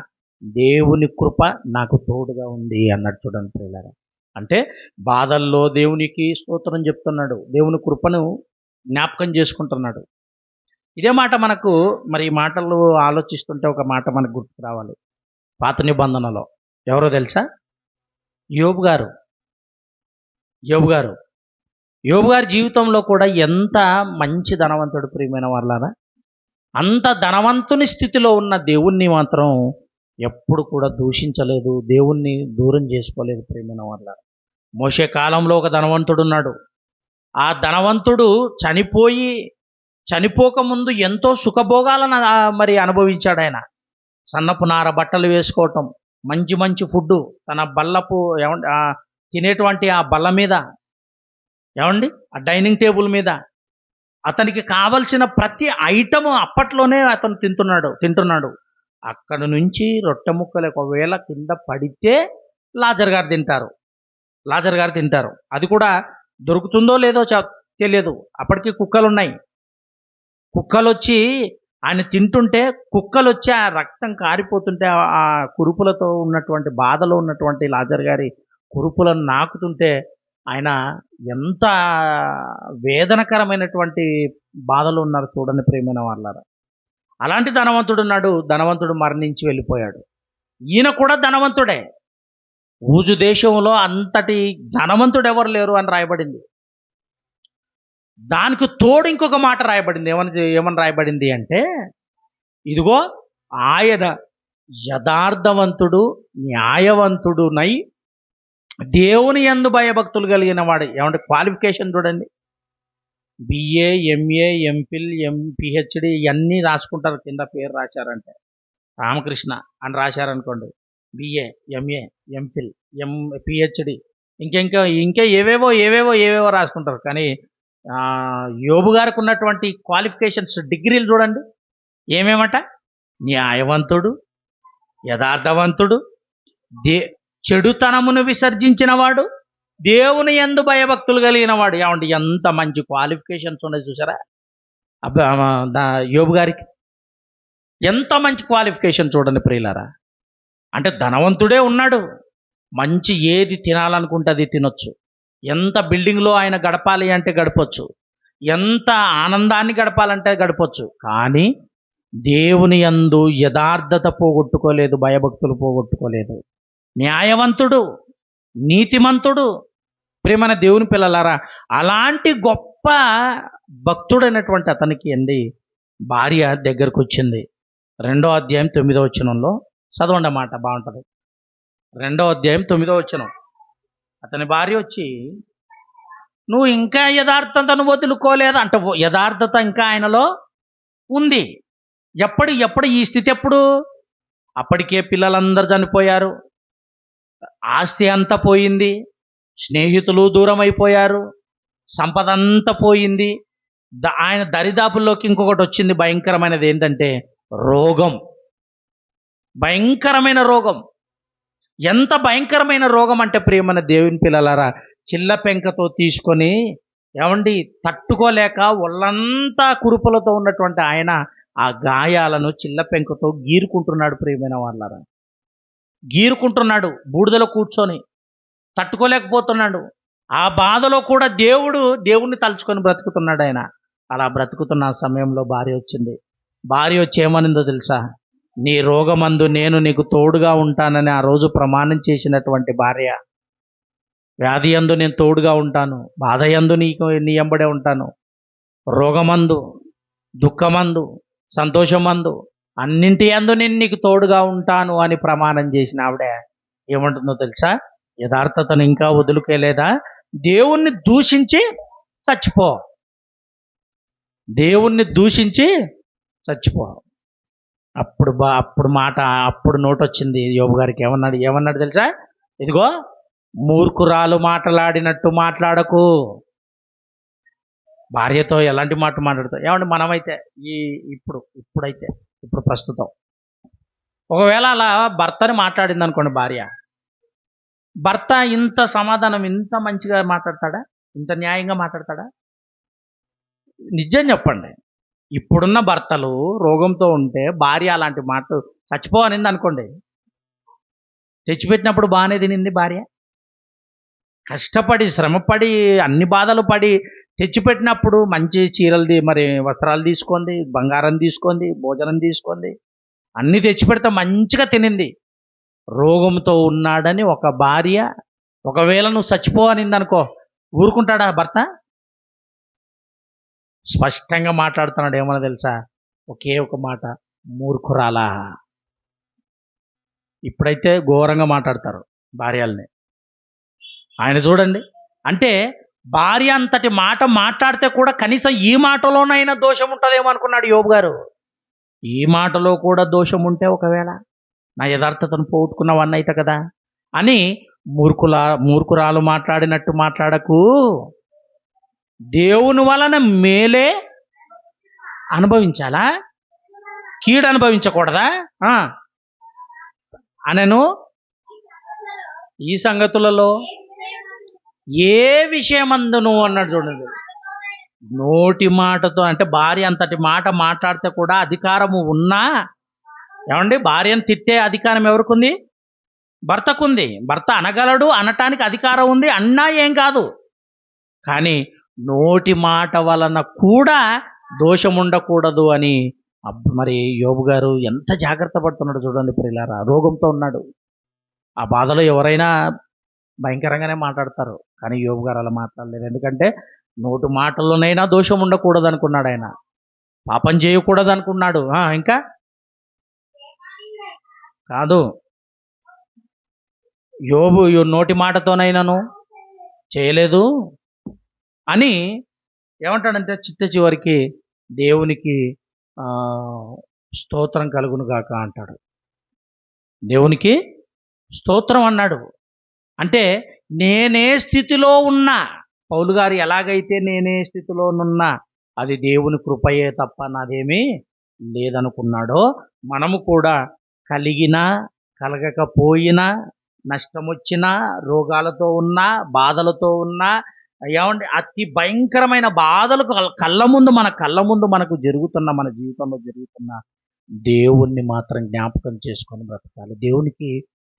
దేవుని కృప నాకు తోడుగా ఉంది అన్నాడు. చూడండి ప్రియులారా, అంటే బాధల్లో దేవునికి స్తోత్రం చెప్తున్నాడు, దేవుని కృపను జ్ఞాపకం చేసుకుంటున్నాడు. ఇదే మాట మనకు మరి ఈ మాటలు ఆలోచిస్తుంటే ఒక మాట మనకు గుర్తుకు రావాలి. పాత నిబంధనలో ఎవరో తెలుసా? యోబు గారు జీవితంలో కూడా ఎంత మంచి ధనవంతుడు ప్రియమైన వాళ్ళారా. అంత ధనవంతుని స్థితిలో ఉన్న దేవుణ్ణి మాత్రం ఎప్పుడు కూడా దూషించలేదు, దేవుణ్ణి దూరం చేసుకోలేదు ప్రియమైన వాళ్ళారా. మోషే కాలంలో ఒక ధనవంతుడు ఉన్నాడు. ఆ ధనవంతుడు చనిపోకముందు ఎంతో సుఖభోగాలను మరి అనుభవించాడు. ఆయన సన్నపు నార బట్టలు వేసుకోవటం, మంచి ఫుడ్డు, తన బల్లపు తినేటువంటి ఆ బల్ల మీద ఆ డైనింగ్ టేబుల్ మీద అతనికి కావలసిన ప్రతి ఐటము అప్పట్లోనే అతను తింటున్నాడు. అక్కడి నుంచి రొట్టె ముక్కలు ఒకవేళ కింద పడితే లాజర్ గారు తింటారు. అది కూడా దొరుకుతుందో లేదో తెలియదు. అప్పటికి కుక్కలు ఉన్నాయి. కుక్కలు వచ్చి ఆయన తింటుంటే, కుక్కలు వచ్చి ఆ రక్తం కారిపోతుంటే, ఆ కురుపులతో ఉన్నటువంటి బాధలో ఉన్నటువంటి లాజర్ గారి కురుపులను నాకుతుంటే ఆయన ఎంత వేదనకరమైనటువంటి బాధలో ఉన్నారు చూడండి ప్రియమైన వాళ్ళారా. అలాంటి ధనవంతుడు మరణించి వెళ్ళిపోయాడు. ఈయన కూడా ధనవంతుడే. ఊజు దేశంలో అంతటి ధనవంతుడు ఎవరు లేరు అని రాయబడింది. దానికి తోడు ఇంకొక మాట రాయబడింది. ఏమని రాయబడింది అంటే, ఇదిగో ఆయన యథార్థవంతుడు, న్యాయవంతుడునై దేవుని యందు భయభక్తులు కలిగిన వాడు. క్వాలిఫికేషన్ చూడండి. బిఏ, ఎంఏ, ఎంఫిల్, పిహెచ్డి ఇవన్నీ రాసుకుంటారు. కింద పేరు రాశారంటే రామకృష్ణ అని రాశారనుకోండి, బిఏ, ఎంఏ, ఎంఫిల్, పిహెచ్డి, ఇంకా ఏవేవో రాసుకుంటారు. కానీ యోబు గారికి ఉన్నటువంటి క్వాలిఫికేషన్స్, డిగ్రీలు చూడండి. ఏమేమట? న్యాయవంతుడు, యథార్థవంతుడు, చెడుతనమును విసర్జించిన వాడు, దేవుని యందు భయభక్తులు కలిగిన వాడు. ఏమంటే ఎంత మంచి క్వాలిఫికేషన్స్ ఉన్నాయి చూసారా యోబు గారికి. ఎంత మంచి క్వాలిఫికేషన్ చూడండి ప్రియులారా. అంటే ధనవంతుడే ఉన్నాడు, మంచి ఏది తినాలనుకుంటే అది తినొచ్చు, ఎంత బిల్డింగ్లో ఆయన గడపాలి అంటే గడపచ్చు, ఎంత ఆనందాన్ని గడపాలంటే గడపచ్చు. కానీ దేవుని యందు యథార్థత పోగొట్టుకోలేదు, భయభక్తులు పోగొట్టుకోలేదు. న్యాయవంతుడు, నీతిమంతుడు. ప్రియమైన దేవుని పిల్లలారా, అలాంటి గొప్ప భక్తుడైనటువంటి అతనికి అండి భార్య దగ్గరకు వచ్చింది. 2వ అధ్యాయం 9వ వచనంలో చదవండి మాట, బాగుంటుంది. 2వ అధ్యాయం 9వ వచనం. అతని భార్య వచ్చి, నువ్వు ఇంకా యథార్థతను వదులుకోలేదు అంటే, యథార్థత ఇంకా ఆయనలో ఉంది. ఎప్పుడు ఈ స్థితి ఎప్పుడు? అప్పటికే పిల్లలందరూ చనిపోయారు, ఆస్తి అంతా పోయింది, స్నేహితులు దూరం అయిపోయారు, సంపద అంతా పోయింది. ఆయన దరిదాపుల్లోకి ఇంకొకటి వచ్చింది భయంకరమైనది. ఏంటంటే రోగం. భయంకరమైన రోగం. ఎంత భయంకరమైన రోగం అంటే ప్రియమైన దేవుని పిల్లలారా, చిల్ల పెంకతో తీసుకొని ఏమండి తట్టుకోలేక ఒళ్ళంతా కురుపులతో ఉన్నటువంటి ఆయన ఆ గాయాలను చిల్ల పెంకతో గీరుకుంటున్నాడు. ప్రియమైన వాళ్ళారా, గీరుకుంటున్నాడు బూడిదలో కూర్చొని, తట్టుకోలేకపోతున్నాడు. ఆ బాధలో కూడా దేవుణ్ణి తలుచుకొని బ్రతుకుతున్నాడు ఆయన. అలా బ్రతుకుతున్న సమయంలో భార్య వచ్చింది. భార్య వచ్చి ఏమనిందో తెలుసా? నీ రోగమందు నేను నీకు తోడుగా ఉంటానని ఆ రోజు ప్రమాణం చేసినటువంటి భార్య, వ్యాధి యందు నేను తోడుగా ఉంటాను, బాధ యందు నీ ఎంబడే ఉంటాను, రోగమందు, దుఃఖమందు, సంతోషమందు, అన్నింటి యందు నేను నీకు తోడుగా ఉంటాను అని ప్రమాణం చేసిన ఆవిడ ఏమంటుందో తెలుసా? యథార్థతను ఇంకా వదులుకోలేదా? దేవుణ్ణి దూషించి చచ్చిపో, దేవుణ్ణి దూషించి చచ్చిపో. అప్పుడు నోటొచ్చింది యోబు గారికి. ఏమన్నాడు తెలుసా? ఇదిగో, మూర్ఖురాలు మాట్లాడినట్టు మాట్లాడకు. భార్యతో ఎలాంటి మాట మాట్లాడుతావు? ఏమంటే మనమైతే ఇప్పుడు ప్రస్తుతం ఒకవేళ అలా భర్తని మాట్లాడింది అనుకోండి భార్య, భర్త ఇంత సమాధానం, ఇంత మంచిగా మాట్లాడతాడా? ఇంత న్యాయంగా మాట్లాడతాడా? నిజం చెప్పండి. ఇప్పుడున్న భర్తలు రోగంతో ఉంటే భార్య అలాంటి మాట చచ్చిపోవనింది అనుకోండి, తెచ్చిపెట్టినప్పుడు బాగానే తినింది భార్య, కష్టపడి శ్రమపడి అన్ని బాధలు పడి తెచ్చిపెట్టినప్పుడు మంచి చీరలు మరి వస్త్రాలు తీసుకుంది, బంగారం తీసుకుంది, భోజనం తీసుకుంది, అన్నీ తెచ్చిపెడితే మంచిగా తినింది. రోగంతో ఉన్నాడని ఒక భార్య ఒకవేళ నువ్వు చచ్చిపోవనింది అనుకో, ఊరుకుంటాడా భర్త? స్పష్టంగా మాట్లాడుతున్నాడు. ఏమన్నా తెలుసా? ఒకే ఒక మాట, మూర్ఖురాలా. ఇప్పుడైతే ఘోరంగా మాట్లాడతారు భార్యల్ని. ఆయన చూడండి, అంటే భార్య అంతటి మాట మాట్లాడితే కూడా కనీసం ఈ మాటలోనైనా దోషం ఉంటుందేమో అనుకున్నాడు యోబు గారు. ఈ మాటలో కూడా దోషం ఉంటే ఒకవేళ నా యథార్థతను పోగొట్టుకున్నవన్నీ అయితే కదా అని మూర్ఖురాలు మాట్లాడినట్టు మాట్లాడకు, దేవుని వలన మేలే అనుభవించాలా, కీడు అనుభవించకూడదా అనను. ఈ సంగతులలో ఏ విషయమందును అన్నాడు చూడండి. నోటి మాటతో అంటే భార్య అంతటి మాట మాట్లాడితే కూడా అధికారము ఉన్నా, ఏమండి భార్యను తిట్టే అధికారం ఎవరికుంది? భర్తకుంది. భర్త అనగలడు, అనటానికి అధికారం ఉంది, అన్నా ఏం కాదు. కానీ నోటి మాట వలన కూడా దోషం ఉండకూడదు అని మరి యోబు గారు ఎంత జాగ్రత్త పడుతున్నాడు చూడండి ప్రియులారా. రోగంతో ఉన్నాడు. ఆ బాధలో ఎవరైనా భయంకరంగానే మాట్లాడతారు, కానీ యోబు గారు అలా మాట్లాడలేదు. ఎందుకంటే నోటి మాటల్లోనైనా దోషం ఉండకూడదు అనుకున్నాడు ఆయన, పాపం చేయకూడదు అనుకున్నాడు. ఇంకా కాదు, యోబు నోటి మాటతోనైనాను చేయలేదు అని ఏమంటాడంటే చిట్ట చివరికి దేవునికి స్తోత్రం కలుగును గాక అంటాడు. దేవునికి స్తోత్రం అన్నాడు. అంటే నేనే స్థితిలో ఉన్నా, పౌలు గారు ఎలాగైతే నేనే స్థితిలోనున్నా అది దేవుని కృపయే తప్ప నాదేమీ లేదనుకున్నాడో, మనము కూడా కలిగినా కలగకపోయినా నష్టం వచ్చినా, రోగాలతో ఉన్నా, బాధలతో ఉన్నా, ఏమంటే అతి భయంకరమైన బాధలు మన కళ్ళ ముందు మనకు జరుగుతున్న, మన జీవితంలో జరుగుతున్న, దేవుణ్ణి మాత్రం జ్ఞాపకం చేసుకొని బ్రతకాలి. దేవునికి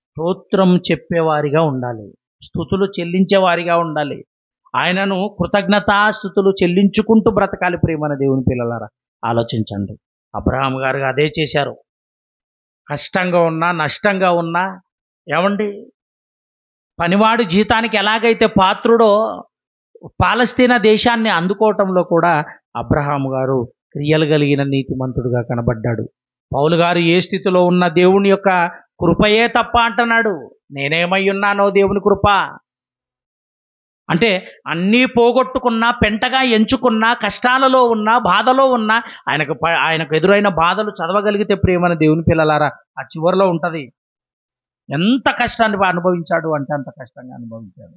స్తోత్రం చెప్పేవారిగా ఉండాలి, స్తుతులు చెల్లించేవారిగా ఉండాలి. ఆయనను కృతజ్ఞతాస్తుతులు చెల్లించుకుంటూ బ్రతకాలి. ప్రియమైన దేవుని పిల్లలారా, ఆలోచించండి. అబ్రహాం గారు అదే చేశారు. కష్టంగా ఉన్నా, నష్టంగా ఉన్నా, ఏమండి పనివాడు జీతానికి ఎలాగైతే పాత్రుడో పాలస్తీనా దేశాన్ని అందుకోవటంలో కూడా అబ్రహాం గారు క్రియలు కలిగిన నీతిమంతుడుగా కనబడ్డాడు. పౌలు గారు ఏ స్థితిలో ఉన్న దేవుని యొక్క కృపయే తప్ప అంటున్నాడు. నేనేమై ఉన్నానో దేవుని కృప అంటే అన్నీ పోగొట్టుకున్నా, పెంటగా ఎంచుకున్నా, కష్టాలలో ఉన్నా, బాధలో ఉన్నా, ఆయనకు ఎదురైన బాధలు చదవగలిగితే ప్రియమైన దేవుని పిల్లలారా, ఆ చివరిలో ఉంటుంది. ఎంత కష్టాన్ని అనుభవించాడు అంటే అంత కష్టంగా అనుభవించాడు.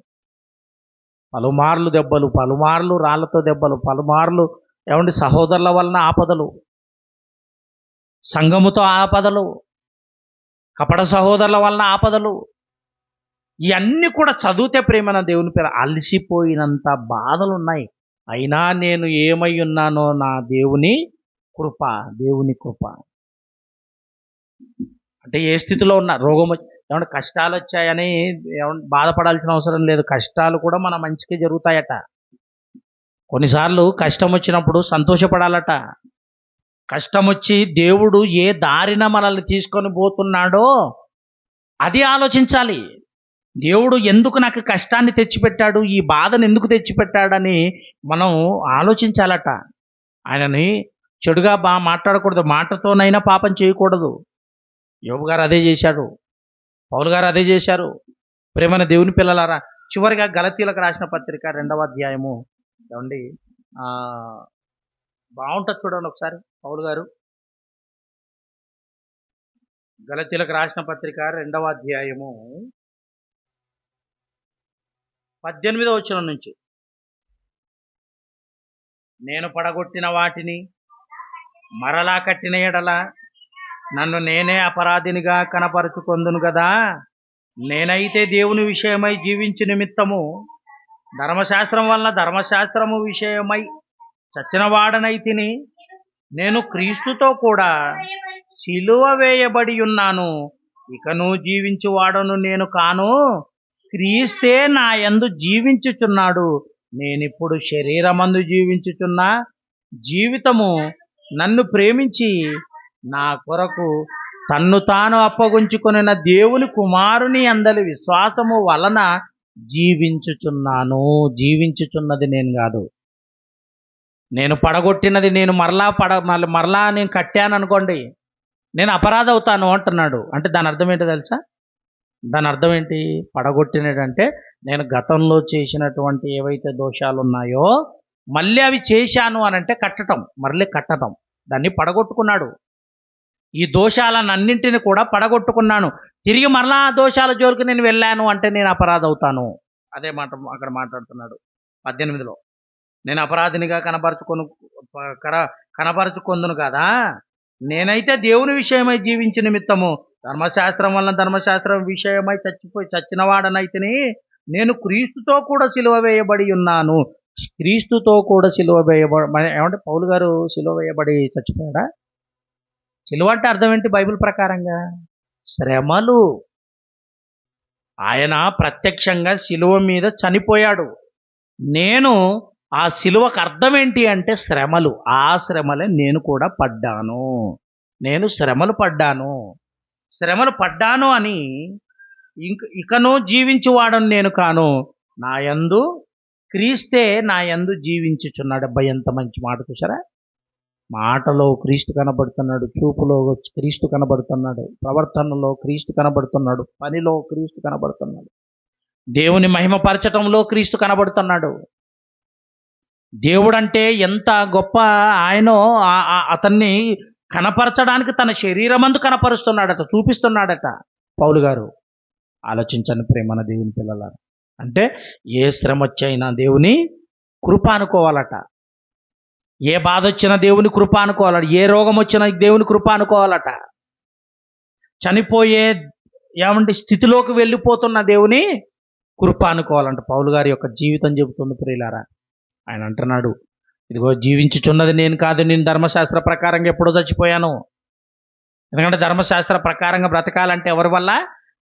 పలుమార్లు దెబ్బలు, పలుమార్లు రాళ్లతో దెబ్బలు, పలుమార్లు ఏమండి సహోదరుల వలన ఆపదలు, సంఘముతో ఆపదలు, కపట సహోదరుల వలన ఆపదలు, ఇవన్నీ కూడా చదివితే ప్రేమైన దేవుని పేరు అలసిపోయినంత బాధలు ఉన్నాయి. అయినా నేను ఏమై ఉన్నానో నా దేవుని కృప, దేవుని కృప. అంటే ఏ స్థితిలో ఉన్నా, రోగం ఏమంటే కష్టాలు వచ్చాయని బాధపడాల్సిన అవసరం లేదు. కష్టాలు కూడా మన మంచికి జరుగుతాయట. కొన్నిసార్లు కష్టం వచ్చినప్పుడు సంతోషపడాలట. కష్టం వచ్చి దేవుడు ఏ దారిన మనల్ని తీసుకొని పోతున్నాడో అది ఆలోచించాలి. దేవుడు ఎందుకు నాకు కష్టాన్ని తెచ్చిపెట్టాడు, ఈ బాధను ఎందుకు తెచ్చిపెట్టాడని మనం ఆలోచించాలట. ఆయనని చెడుగా మాట్లాడకూడదు, మాటతోనైనా పాపం చేయకూడదు. యోబు గారు అదే చేశాడు, పౌలు గారు అదే చేశారు. ప్రేమైన దేవుని పిల్లలారా, చివరిగా గలతీలకు రాసిన పత్రిక 2వ అధ్యాయము ఏమండి బాగుంటుంది చూడండి ఒకసారి. పౌలు గారు గలతీలకు రాసిన పత్రిక 2వ అధ్యాయము 18వ వచనం నుంచి, నేను పడగొట్టిన వాటిని మరలా కట్టిన ఎడల నన్ను నేనే అపరాధినిగా కనపరుచుకొందును కదా. నేనైతే దేవుని విషయమై జీవించు నిమిత్తము ధర్మశాస్త్రం వలన ధర్మశాస్త్రము విషయమై చచ్చిన వాడనైతిని. నేను క్రీస్తుతో కూడా సిలువ వేయబడి ఉన్నాను. ఇకను జీవించువాడను నేను కాను, క్రీస్తే నా యందు జీవించుచున్నాడు. నేనిప్పుడు శరీరమందు జీవించుచున్న జీవితము నన్ను ప్రేమించి నా కొరకు తన్ను తాను అప్పగించుకొనిన దేవుని కుమారుని అందలి విశ్వాసము వలన జీవించుచున్నాను. జీవించుచున్నది నేను కాదు, నేను పడగొట్టినది నేను మరలా నేను కట్టాను అనుకోండి, నేను అపరాధ అవుతాను అంటున్నాడు. అంటే దాని అర్థం ఏంటో తెలుసా? దాని అర్థం ఏంటి? పడగొట్టినదంటే నేను గతంలో చేసినటువంటి ఏవైతే దోషాలు ఉన్నాయో మళ్ళీ అవి చేశాను అని అంటే కట్టడం, మళ్ళీ కట్టడం, దాన్ని పడగొట్టుకున్నాడు. ఈ దోషాలన్నింటిని కూడా పడగొట్టుకున్నాను, తిరిగి మరలా ఆ దోషాల జోలికి నేను వెళ్ళాను అంటే నేను అపరాధ అవుతాను. అదే మాట అక్కడ మాట్లాడుతున్నాడు 18లో. నేను అపరాధినిగా కనపరుచుకొందును కదా. నేనైతే దేవుని విషయమై జీవించిన నిమిత్తము ధర్మశాస్త్రం వలన ధర్మశాస్త్రం విషయమై చచ్చినవాడనైతిని. నేను క్రీస్తుతో కూడా సిలువ వేయబడి ఉన్నాను. క్రీస్తుతో కూడా సిలువ వేయబడి ఏమంటే పౌలు గారు సిలువ వేయబడి చచ్చిపోయాడా? సిలువ అంటే అర్థం ఏంటి బైబిల్ ప్రకారంగా? శ్రమలు. ఆయన ప్రత్యక్షంగా సిలువ మీద చనిపోయాడు. నేను ఆ సిలువకు అర్థం ఏంటి అంటే శ్రమలు. ఆ శ్రమలే నేను కూడా పడ్డాను. నేను శ్రమలు పడ్డాను అని ఇకను జీవించువాడను నేను కాను, నా యందు క్రీస్తే నా యందు జీవించుచున్నాడు. అబ్బాయి ఎంత మంచి మాట చూసారా! మాటలో క్రీస్తు కనబడుతున్నాడు, చూపులో క్రీస్తు కనబడుతున్నాడు, ప్రవర్తనలో క్రీస్తు కనబడుతున్నాడు, పనిలో క్రీస్తు కనబడుతున్నాడు, దేవుని మహిమపరచటంలో క్రీస్తు కనబడుతున్నాడు. దేవుడంటే ఎంత గొప్ప ఆయనో అతన్ని కనపరచడానికి తన శరీరమందు కనపరుస్తున్నాడట, చూపిస్తున్నాడట పౌలు గారు. ఆలోచించండి ప్రేమన దేవుని పిల్లలారా. అంటే ఏ శ్రమ వచ్చైనా దేవుని కృప అనుకోవాలట, ఏ బాధ వచ్చినా దేవుని కృప అనుకోవాలట, ఏ రోగం వచ్చినా దేవుని కృప అనుకోవాలట. చనిపోయే ఏమంటే స్థితిలోకి వెళ్ళిపోతున్న దేవుని కృప అనుకోవాలంట. పౌలు గారి యొక్క జీవితం చెబుతుంది ప్రియులారా. ఆయన అంటున్నాడు, ఇదిగో జీవించుచున్నది నేను కాదు, నేను ధర్మశాస్త్ర ప్రకారంగా ఎప్పుడో చచ్చిపోయాను. ఎందుకంటే ధర్మశాస్త్ర ప్రకారంగా బ్రతకాలంటే ఎవరి వల్ల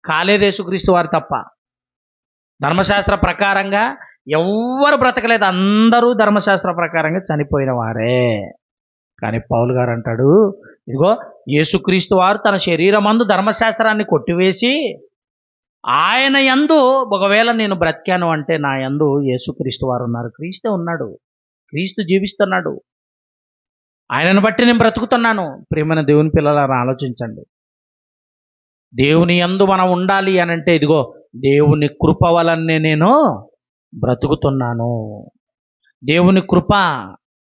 కాలేదు? యేసుక్రీస్తు వారు తప్ప. ధర్మశాస్త్ర ప్రకారంగా ఎవ్వరు బ్రతకలేదు, అందరూ ధర్మశాస్త్ర ప్రకారంగా చనిపోయిన వారే. కానీ పౌలు గారు అంటాడు, ఇదిగో యేసుక్రీస్తు వారు తన శరీరమందు ధర్మశాస్త్రాన్ని కొట్టివేసి ఆయన యందు ఒకవేళ నేను బ్రతికాను అంటే నా యందు యేసుక్రీస్తు వారు ఉన్నారు, క్రీస్తే ఉన్నాడు, క్రీస్తు జీవిస్తున్నాడు, ఆయనను బట్టి నేను బ్రతుకుతున్నాను. ప్రియమైన దేవుని పిల్లలను ఆలోచించండి. దేవుని యందు మనం ఉండాలి అని అంటే ఇదిగో దేవుని కృప వలనే నేను బ్రతుకుతున్నాను. దేవుని కృప.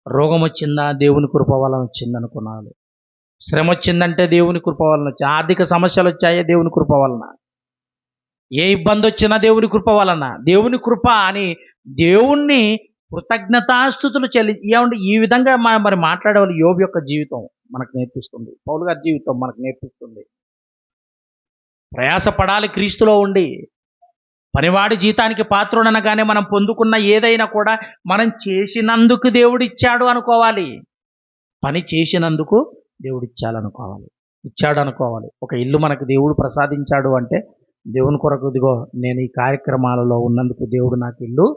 రోగం వచ్చిందా? దేవుని కృప వలన వచ్చింది అనుకున్నాను. శ్రమ వచ్చిందంటే దేవుని కృప వలన వచ్చి, ఆర్థిక సమస్యలు వచ్చాయే దేవుని కృప వలన, ఏ ఇబ్బంది వచ్చినా దేవుని కృప వలన. దేవుని కృప అని దేవుణ్ణి కృతజ్ఞతాస్తుతులు ఏమంటే ఈ విధంగా మరి మాట్లాడేవాళ్ళు యోబు యొక్క జీవితం మనకు నేర్పిస్తుంది, పౌలు గారి జీవితం మనకు నేర్పిస్తుంది. ప్రయాసపడాలి క్రీస్తులో ఉండి. పనివాడి జీతానికి పాత్రుడనగానే మనం పొందుకున్న ఏదైనా కూడా మనం చేసినందుకు దేవుడు ఇచ్చాడు అనుకోవాలి. పని చేసినందుకు దేవుడు ఇచ్చాడు అనుకోవాలి. ఒక ఇల్లు మనకు దేవుడు ప్రసాదించాడు అంటే దేవుని కొరకు ఇదిగో నేను ఈ కార్యక్రమాలలో ఉన్నందుకు దేవుడు నాకు ఇల్లు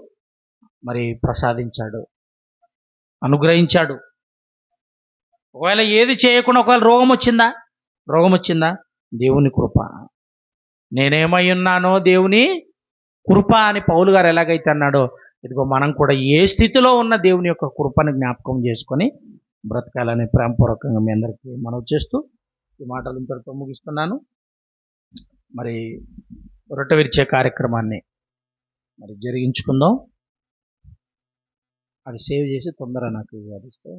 మరి ప్రసాదించాడు, అనుగ్రహించాడు. ఒకవేళ ఏది చేయకుండా ఒకవేళ రోగం వచ్చిందా దేవుని కృప. నేనేమై ఉన్నానో దేవుని కృప అని పౌలు గారు ఎలాగైతే అన్నాడో, ఇదిగో మనం కూడా ఏ స్థితిలో ఉన్న దేవుని యొక్క కృపను జ్ఞాపకం చేసుకొని బ్రతకాలని ప్రేమపూర్వకంగా మీ అందరికీ మనవి చేస్తూ ఈ మాటలు ఇంతటితో ముగిస్తున్నాను. మరి రొట్టె విరిచే కార్యక్రమాన్ని మరి జరిగించుకుందాం. అది సేవ్ చేసి తొందరగా నాకు అది ఇస్తే